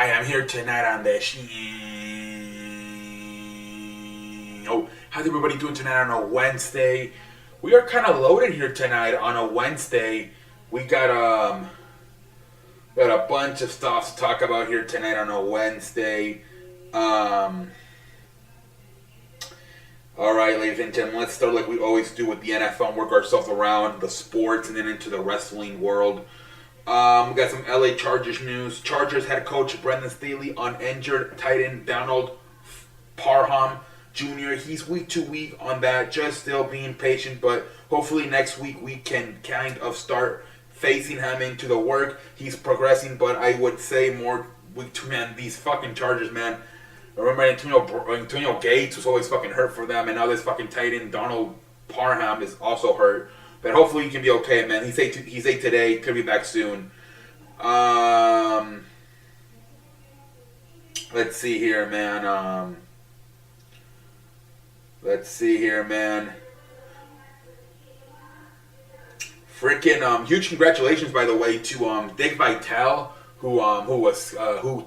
Hi, I'm here tonight on the show. How's everybody doing tonight on a Wednesday? We are kind of loaded here tonight on a Wednesday. We got a bunch of stuff to talk about here tonight on a Wednesday. All right, ladies and gentlemen, let's start like we always do with the NFL and work ourselves around the sports and then into the wrestling world. We got some LA Chargers news. Chargers head coach Brendan Staley on injured tight end Donald Parham Jr. He's week to week on that, just still being patient, but hopefully next week we can kind of start facing him into the work. He's progressing, but I would say more week two, man. These fucking Chargers, man. I remember Antonio Gates was always fucking hurt for them, and now this fucking tight end Donald Parham is also hurt. But hopefully he can be okay, man. He's ate today. Could be back soon. Let's see here, man. Freaking huge congratulations, by the way, to Dick Vitale, who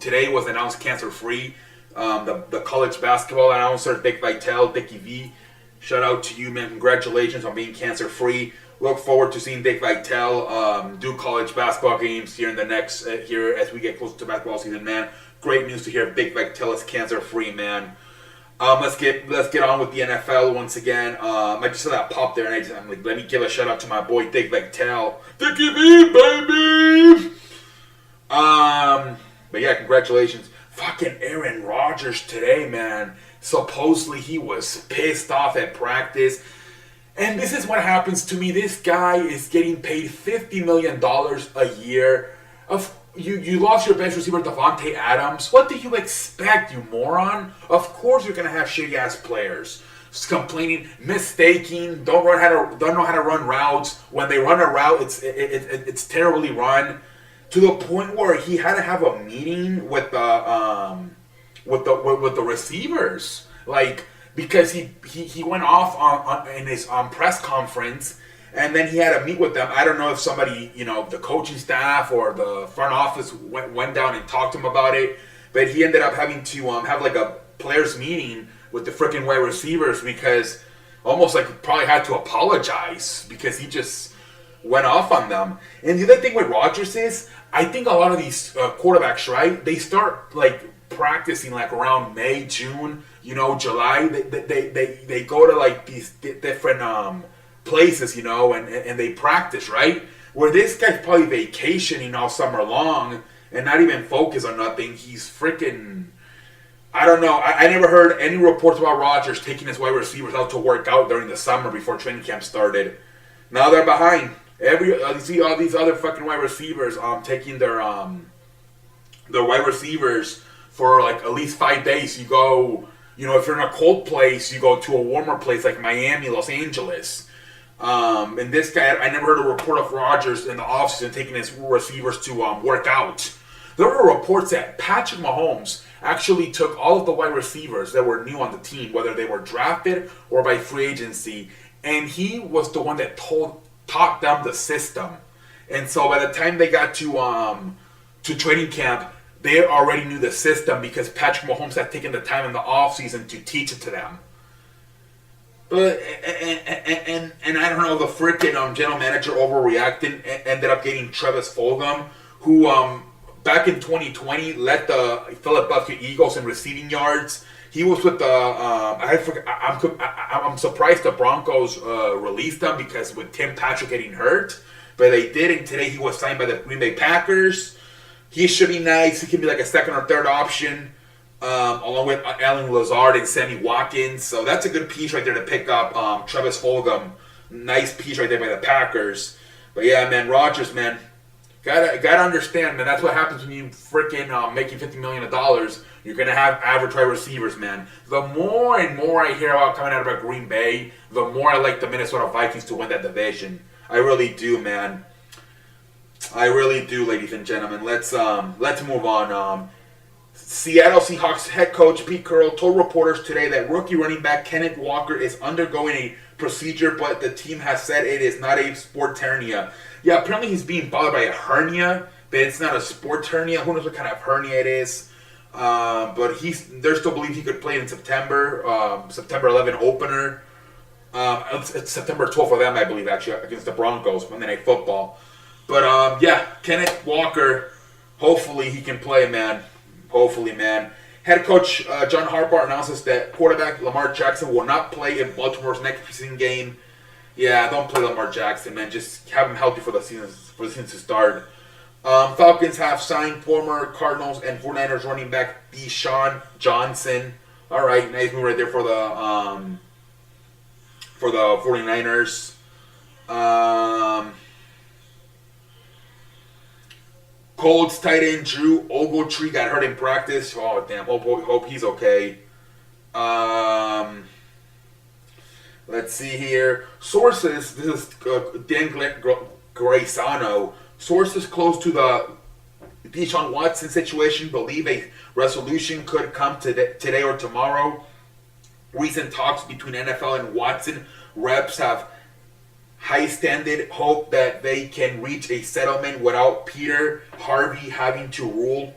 today was announced cancer free. The college basketball announcer Dick Vitale, Dickie V. Shout out to you, man. Congratulations on being cancer free. Look forward to seeing Dick Vitale do college basketball games here in the next here as we get closer to basketball season, man. Great news to hear Dick Vitale is cancer free, man. Let's get on with the NFL once again. I just saw that pop there, and I'm like, let me give a shout out to my boy Dick Vitale, Dickie V, baby. But yeah, congratulations. Fucking Aaron Rodgers today, man. Supposedly he was pissed off at practice. And this is what happens to me. This guy is getting paid $50 million a year. You lost your best receiver, Davante Adams. What do you expect, you moron? Of course you're going to have shitty-ass players. Just complaining, mistaking, don't know how to run routes. When they run a route, it's terribly run. To the point where he had to have a meeting with the receivers. Like, because he went off in his press conference, and then he had to meet with them. I don't know if somebody, the coaching staff or the front office went down and talked to him about it, but he ended up having to have like a players meeting with the freaking wide receivers because almost like probably had to apologize because he just went off on them. And the other thing with Rodgers is, I think a lot of these quarterbacks, right, they start like practicing like around May, June, July. They go to like these different places, and they practice, right? Where this guy's probably vacationing all summer long and not even focused on nothing. He's freaking, I don't know. I never heard any reports about Rodgers taking his wide receivers out to work out during the summer before training camp started. Now they're behind. You see all these other fucking wide receivers taking their wide receivers for like at least 5 days. You go, if you're in a cold place, you go to a warmer place like Miami, Los Angeles. And this guy, I never heard a report of Rodgers in the offseason taking his receivers to work out. There were reports that Patrick Mahomes actually took all of the wide receivers that were new on the team, whether they were drafted or by free agency, and he was the one that taught them the system. And so by the time they got to training camp, they already knew the system because Patrick Mahomes had taken the time in the offseason to teach it to them. But and I don't know, the freaking general manager overreacted, ended up getting Travis Fulgham, who back in 2020 led the Philadelphia Eagles in receiving yards. He was with the I'm surprised the Broncos released him because with Tim Patrick getting hurt, but they did. And today he was signed by the Green Bay Packers. He should be nice. He can be like a second or third option, along with Allen Lazard and Sammy Watkins. So that's a good piece right there to pick up. Travis Fulgham, nice piece right there by the Packers. But yeah, man, Rodgers, man, gotta understand, man. That's what happens when you freaking making $50 million. You're gonna have average wide receivers, man. The more and more I hear about coming out of Green Bay, the more I like the Minnesota Vikings to win that division. I really do, man. I really do, ladies and gentlemen. Let's move on. Seattle Seahawks head coach Pete Carroll told reporters today that rookie running back Kenneth Walker is undergoing a procedure, but the team has said it is not a sport hernia. Yeah, apparently he's being bothered by a hernia, but it's not a sports hernia. Who knows what kind of hernia it is? But they're still believe he could play in September. September 11 opener. It's September 12th for them, I believe, actually, against the Broncos, Monday Night Football. But yeah, Kenneth Walker. Hopefully he can play, man. Hopefully, man. Head coach John Harbaugh announces that quarterback Lamar Jackson will not play in Baltimore's next preseason game. Yeah, don't play Lamar Jackson, man. Just have him healthy for the season to start. Falcons have signed former Cardinals and 49ers running back Deshaun Johnson. All right, nice move right there for the 49ers. Colts tight end Drew Ogletree got hurt in practice. Oh, damn. Hope he's okay. Let's see here. Sources, this is Dan Graciano. Sources close to the Deshaun Watson situation believe a resolution could come today or tomorrow. Recent talks between NFL and Watson reps have high-standard hope that they can reach a settlement without Peter Harvey having to rule,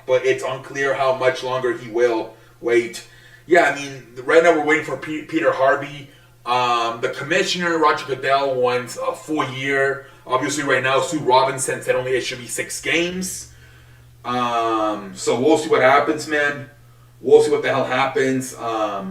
but it's unclear how much longer he will wait. Yeah, I mean, right now we're waiting for Peter Harvey. The commissioner, Roger Goodell, wants a full year. Obviously, right now, Sue Robinson said only it should be 6 games. So we'll see what happens, man. We'll see what the hell happens.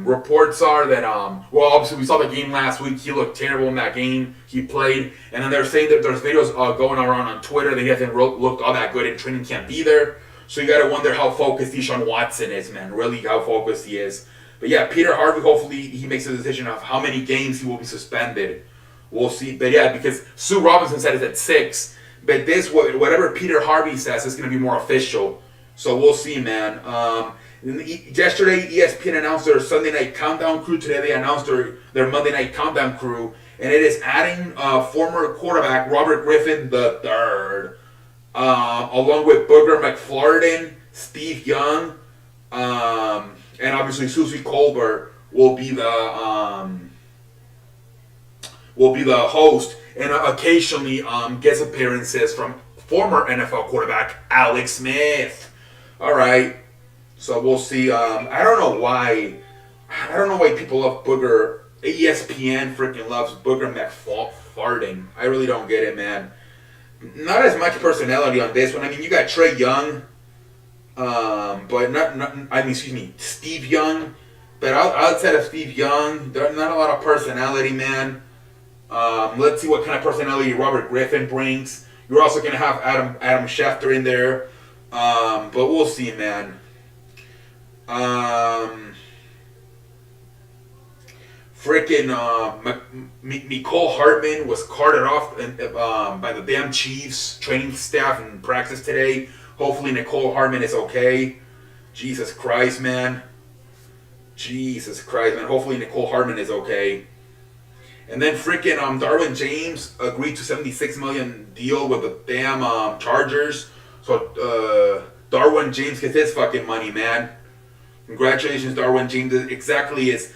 Reports are that, well, obviously we saw the game last week. He looked terrible in that game he played. And then they're saying that there's videos going around on Twitter that he hasn't looked all that good in training camp either. So you got to wonder how focused Deshaun Watson is, man. Really how focused he is. But yeah, Peter Harvey, hopefully he makes a decision of how many games he will be suspended. We'll see. But yeah, because Sue Robinson said it's at 6. But this, whatever Peter Harvey says, is going to be more official. So we'll see, man. Yesterday, ESPN announced their Sunday Night Countdown crew. Today, they announced their Monday Night Countdown crew. And it is adding former quarterback Robert Griffin III, along with Booger McFarland, Steve Young, and obviously Susie Colbert will be the host, and occasionally guest appearances from former NFL quarterback Alex Smith. All right. So we'll see. I don't know why people love Booger. ESPN freaking loves Booger McFarland. I really don't get it, man. Not as much personality on this one. I mean, you got Trey Young, but Steve Young. But outside of Steve Young, there's not a lot of personality, man. Let's see what kind of personality Robert Griffin brings. You're also gonna have Adam Schefter in there, but we'll see, man. Nicole Hartman was carted off by the damn Chiefs training staff in practice today. Hopefully Nicole Hartman is okay. Jesus Christ, man. Hopefully Nicole Hartman is okay. And then Darwin James agreed to $76 million deal with the damn Chargers. So Darwin James gets his fucking money, man. Congratulations, Darwin James.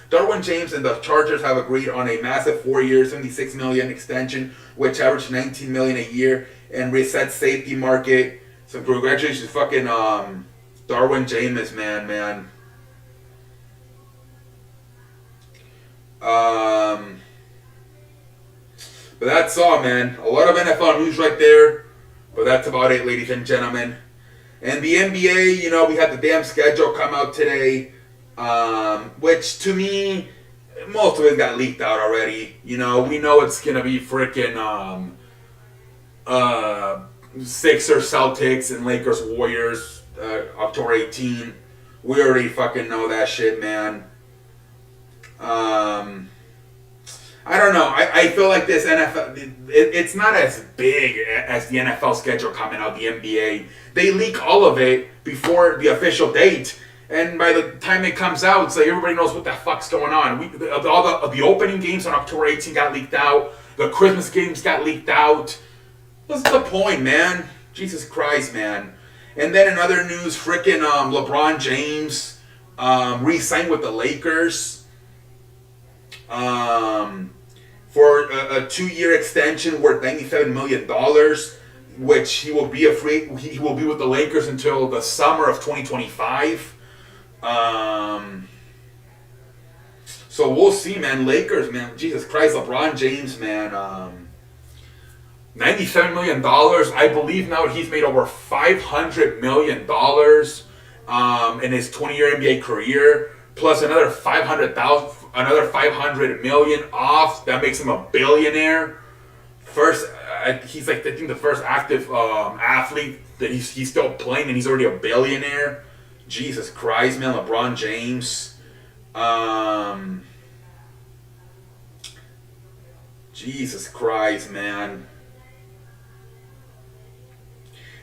Darwin James and the Chargers have agreed on a massive 4-year, $76 million extension, which averaged $19 million a year and reset safety market. So congratulations, fucking Darwin James, man. But that's all, man. A lot of NFL news right there. But that's about it, ladies and gentlemen. And the NBA, we had the damn schedule come out today, which to me, most of it got leaked out already. We know it's going to be freaking Sixers, Celtics, and Lakers, Warriors, October 18. We already fucking know that shit, man. I don't know. I feel like this NFL, it's not as big as the NFL schedule coming out, the NBA. They leak all of it before the official date. And by the time it comes out, it's like everybody knows what the fuck's going on. All the opening games on October 18 got leaked out. The Christmas games got leaked out. What's the point, man? Jesus Christ, man. And then in other news, LeBron James re-signed with the Lakers. For a 2-year extension worth $97 million. which he will be he will be with the Lakers until the summer of 2025. So we'll see, man. Lakers, man. Jesus Christ, LeBron James, man. $97 million. I believe now he's made over $500 million in his 20-year NBA career, plus another $500 million off. That makes him a billionaire. First, he's like I think the first active athlete that he's still playing, and he's already a billionaire. Jesus Christ, man. LeBron James. Jesus Christ, man.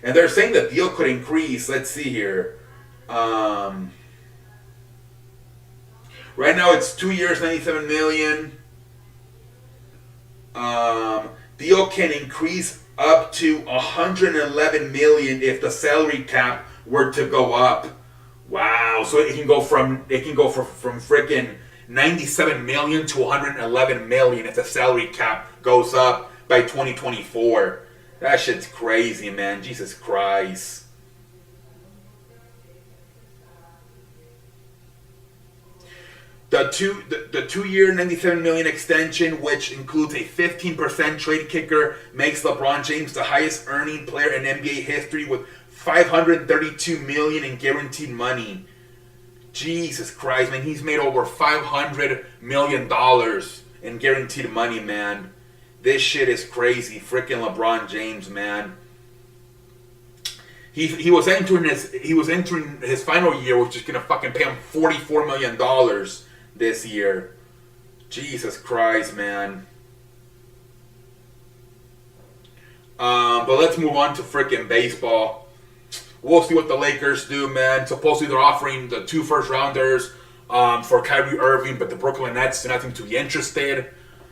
And they're saying the deal could increase. Let's see here. Right now it's 2 years, $97 million. Deal can increase up to $111 million if the salary cap were to go up. Wow! So it can go from freaking $97 million to $111 million if the salary cap goes up by 2024. That shit's crazy, man. Jesus Christ. The 2-year $97 million extension, which includes a 15% trade kicker, makes LeBron James the highest earning player in NBA history with $532 million in guaranteed money. Jesus Christ, man. He's made over $500 million in guaranteed money, man. This shit is crazy. Freaking LeBron James, man. He was entering his final year, which is gonna fucking pay him $44 million this year. Jesus Christ, man. But let's move on to freaking baseball. We'll see what the Lakers do, man. Supposedly they're offering the 2 first-rounders for Kyrie Irving, but the Brooklyn Nets do not seem to be interested.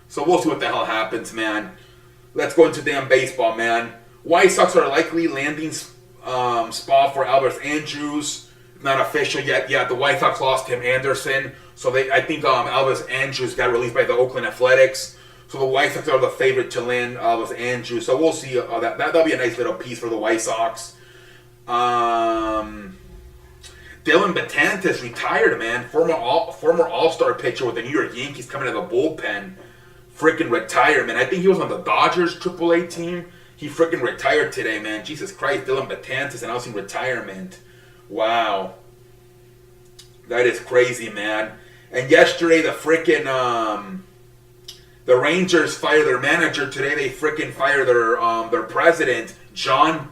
So we'll see what the hell happens, man. Let's go into damn baseball, man. White Sox are likely landing spot for Albert Andrews. It's not official yet. Yeah, the White Sox lost Tim Anderson. So I think Albert Andrews got released by the Oakland Athletics. So the White Sox are the favorite to land Albert Andrews. So we'll see. That'll be a nice little piece for the White Sox. Dylan Betances retired, man. Former All-Star pitcher with the New York Yankees coming out of the bullpen. Freaking retired, man. I think he was on the Dodgers AAA team. He freaking retired today, man. Jesus Christ, Dylan Betances announcing retirement. Wow. That is crazy, man. And yesterday, the freaking the Rangers fired their manager. Today, they freaking fired their president, John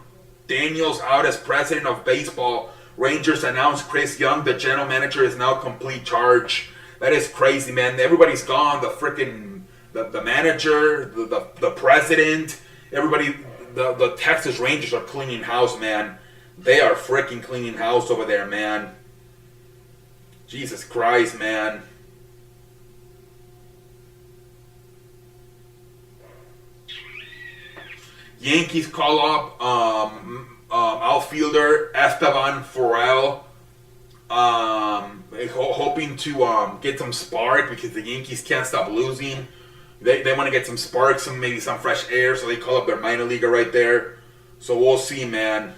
Daniels, out as president of baseball. Rangers announced Chris Young, the general manager, is now complete charge. That is crazy, man. Everybody's gone. The freaking the manager, the president, everybody. The Texas Rangers are cleaning house, man. They are freaking cleaning house over there, man. Jesus Christ, man. Yankees call up outfielder Estevan Farrell, hoping to get some spark because the Yankees can't stop losing. They want to get some spark, maybe some fresh air, so they call up their minor leaguer right there. So we'll see, man.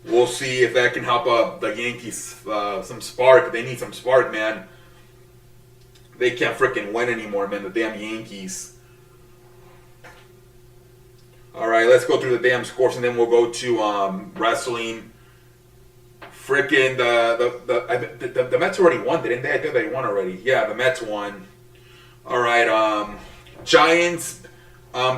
We'll see if that can help the Yankees some spark. They need some spark, man. They can't freaking win anymore, man. The damn Yankees. All right, let's go through the damn scores, and then we'll go to wrestling. Freaking the Mets already won, didn't they? I think they won already. Yeah, the Mets won. All right, Giants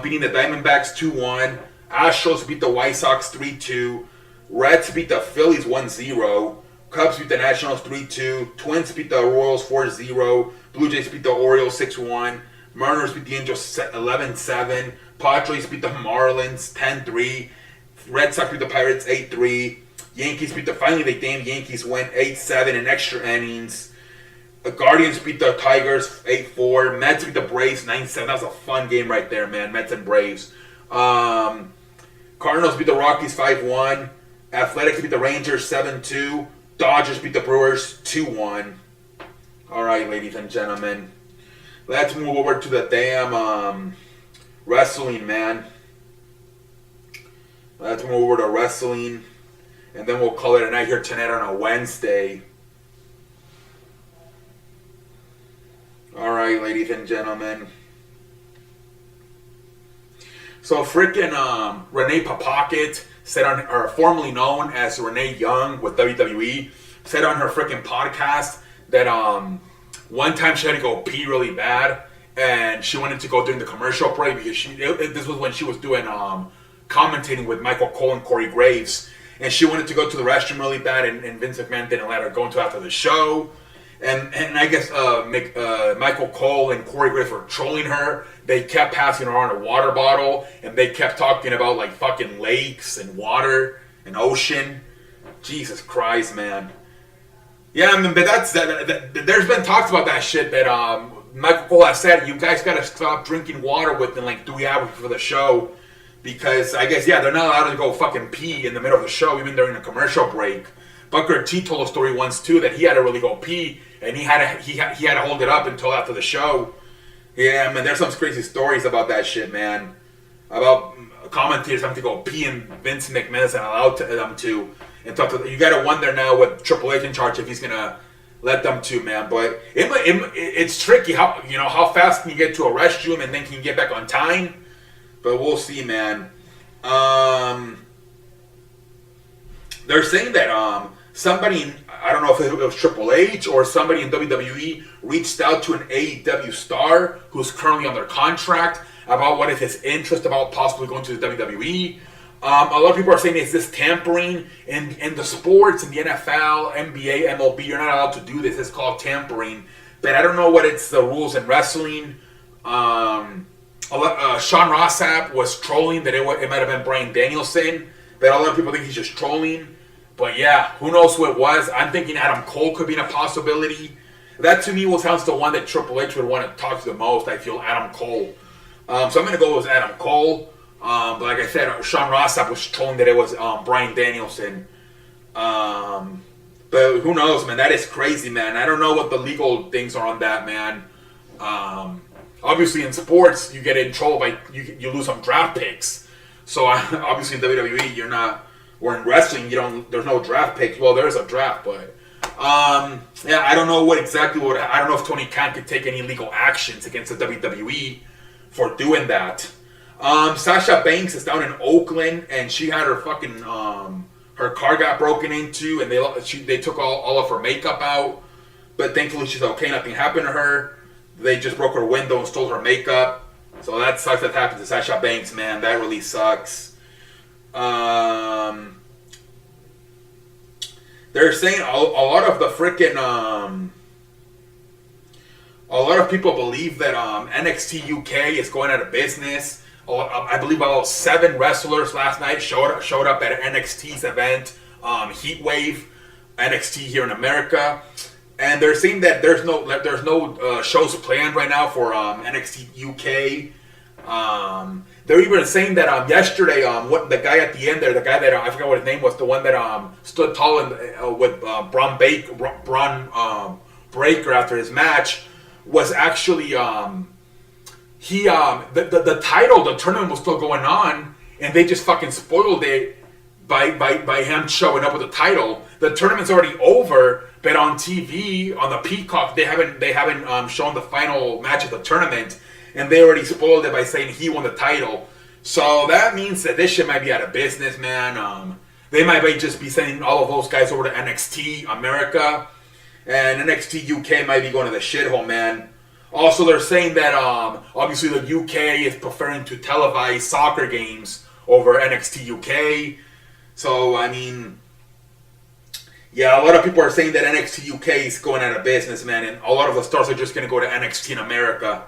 beating the Diamondbacks 2-1. Astros beat the White Sox 3-2. Reds beat the Phillies 1-0. Cubs beat the Nationals 3-2. Twins beat the Royals 4-0. Blue Jays beat the Orioles 6-1. Mariners beat the Angels 11-7. Padres beat the Marlins 10-3. Red Sox beat the Pirates 8-3. Yankees beat finally the damn Yankees went 8-7 in extra innings. The Guardians beat the Tigers 8-4. Mets beat the Braves 9-7. That was a fun game right there, man. Mets and Braves. Cardinals beat the Rockies 5-1. Athletics beat the Rangers 7-2. Dodgers beat the Brewers 2-1. All right, ladies and gentlemen. Let's move over to the damn wrestling, man. Let's move over to wrestling. And then we'll call it a night here tonight on a Wednesday. Alright, ladies and gentlemen. So freaking Renee Papocket said on, or formerly known as Renee Young with WWE, said on her freaking podcast that one time she had to go pee really bad, and she wanted to go during the commercial break because this was when she was doing commentating with Michael Cole and Corey Graves, and she wanted to go to the restroom really bad, and Vince McMahon didn't let her go until after the show. And I guess Michael Cole and Corey Graves were trolling her. They kept passing her on a water bottle, and they kept talking about like fucking lakes and water and ocean. Jesus Christ, man. Yeah, I mean, but there's been talks about that shit that Michael Cole has said, you guys gotta stop drinking water within like 3 hours for the show. Because I guess, yeah, they're not allowed to go fucking pee in the middle of the show, even during a commercial break. Booker T told a story once too that he had to really go pee, and he had to hold it up until after the show. Yeah, man, there's some crazy stories about that shit, man. About commentators having to go pee, and Vince McMahon's not allowed them to. And you gotta wonder now with Triple H in charge if he's gonna let them to, man. But it's tricky how fast can you get to a restroom and then can you get back on time? But we'll see, man. They're saying that somebody, I don't know if it was Triple H or somebody in WWE, reached out to an AEW star who's currently under contract about what is his interest about possibly going to the WWE. A lot of people are saying, is this tampering? In the sports, in the NFL, NBA, MLB, you're not allowed to do this. It's called tampering. But I don't know what it's the rules in wrestling. Sean Ross Sapp was trolling that it might have been Bryan Danielson. But a lot of people think he's just trolling. But yeah, who knows who it was. I'm thinking Adam Cole could be a possibility. That to me sounds the one that Triple H would want to talk to the most. I feel Adam Cole. So I'm going to go with Adam Cole. But like I said, Sean Ross Sapp was trolling that it was Bryan Danielson. But who knows, man? That is crazy, man. I don't know what the legal things are on that, man. Obviously, in sports, you get in trouble by you lose some draft picks. So obviously in WWE, you're not. Or in wrestling, there's no draft picks. Well, there is a draft, but yeah, I don't know I don't know if Tony Khan could take any legal actions against the WWE for doing that. Sasha Banks is down in Oakland, and she had her fucking her car got broken into, and they took all of her makeup out, but thankfully she's okay. Nothing happened to her. They just broke her window and stole her makeup. So that sucks. That happened to Sasha Banks, man. That really sucks. They're saying a lot of the freaking a lot of people believe that NXT UK is going out of business. I believe about 7 wrestlers last night showed up at NXT's event, Heatwave, NXT here in America, and they're saying that there's no shows planned right now for NXT UK. They're even saying that yesterday, what the guy at the end there, the guy that I forgot what his name was, the one that stood tall with Braun Breaker after his match, was actually the title, the tournament was still going on, and they just fucking spoiled it by him showing up with the title. The tournament's already over, but on TV on the Peacock they haven't shown the final match of the tournament. And they already spoiled it by saying he won the title. So that means that this shit might be out of business, man. They might just be sending all of those guys over to NXT America. And NXT UK might be going to the shithole, man. Also, they're saying that obviously the UK is preferring to televise soccer games over NXT UK. So, I mean, yeah, a lot of people are saying that NXT UK is going out of business, man. And a lot of the stars are just going to go to NXT in America.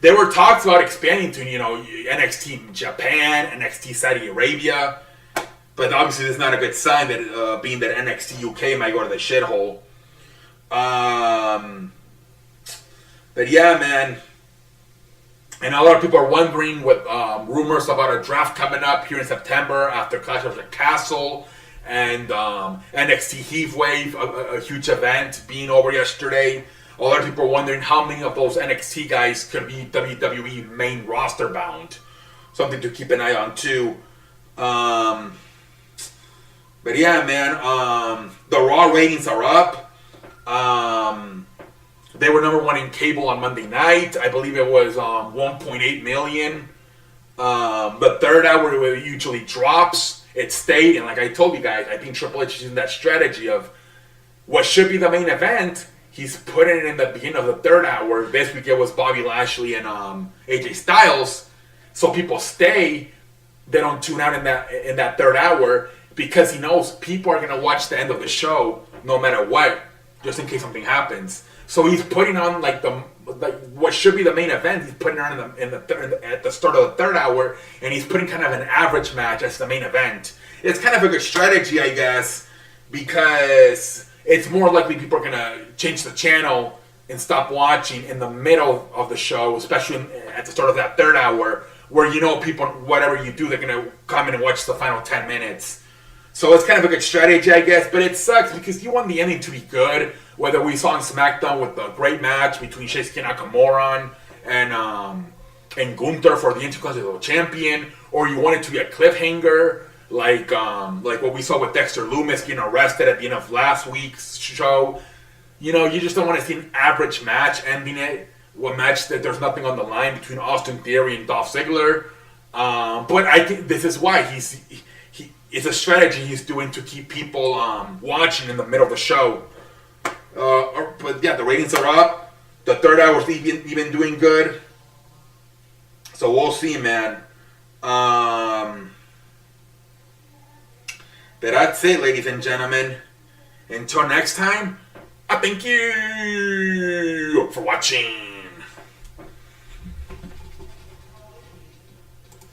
There were talks about expanding to, NXT Japan, NXT Saudi Arabia, but obviously this is not a good sign that being that NXT UK might go to the shithole. But yeah, man, and a lot of people are wondering with rumors about a draft coming up here in September after Clash of the Castle and NXT Heatwave, a huge event being over yesterday. A lot of people are wondering how many of those NXT guys could be WWE main roster bound. Something to keep an eye on too. Yeah, But yeah, man, the Raw ratings are up. They were number one in cable on Monday night. I believe it was 1.8 million. The third hour it usually drops. It stayed, and like I told you guys, I think Triple H is using that strategy of what should be the main event. He's putting it in the beginning of the third hour. This week it was Bobby Lashley and AJ Styles, so people stay. They don't tune out in that third hour because he knows people are gonna watch the end of the show no matter what, just in case something happens. So he's putting on like what should be the main event. He's putting on at the start of the third hour, and he's putting kind of an average match as the main event. It's kind of a good strategy, I guess, because it's more likely people are gonna change the channel and stop watching in the middle of the show, especially at the start of that third hour, where you know people, whatever you do, they're gonna come in and watch the final 10 minutes. So it's kind of a good strategy, I guess, but it sucks because you want the ending to be good. Whether we saw on SmackDown with the great match between Shinsuke Nakamura and Gunther for the Intercontinental Champion, or you want it to be a cliffhanger, like what we saw with Dexter Lumis getting arrested at the end of last week's show. You know, you just don't want to see an average match ending it. A match that there's nothing on the line between Austin Theory and Dolph Ziggler. But I think this is why it's a strategy he's doing to keep people watching in the middle of the show. But yeah, the ratings are up. The third hour's even doing good. So we'll see, man. But that's it, ladies and gentlemen. Until next time, I thank you for watching.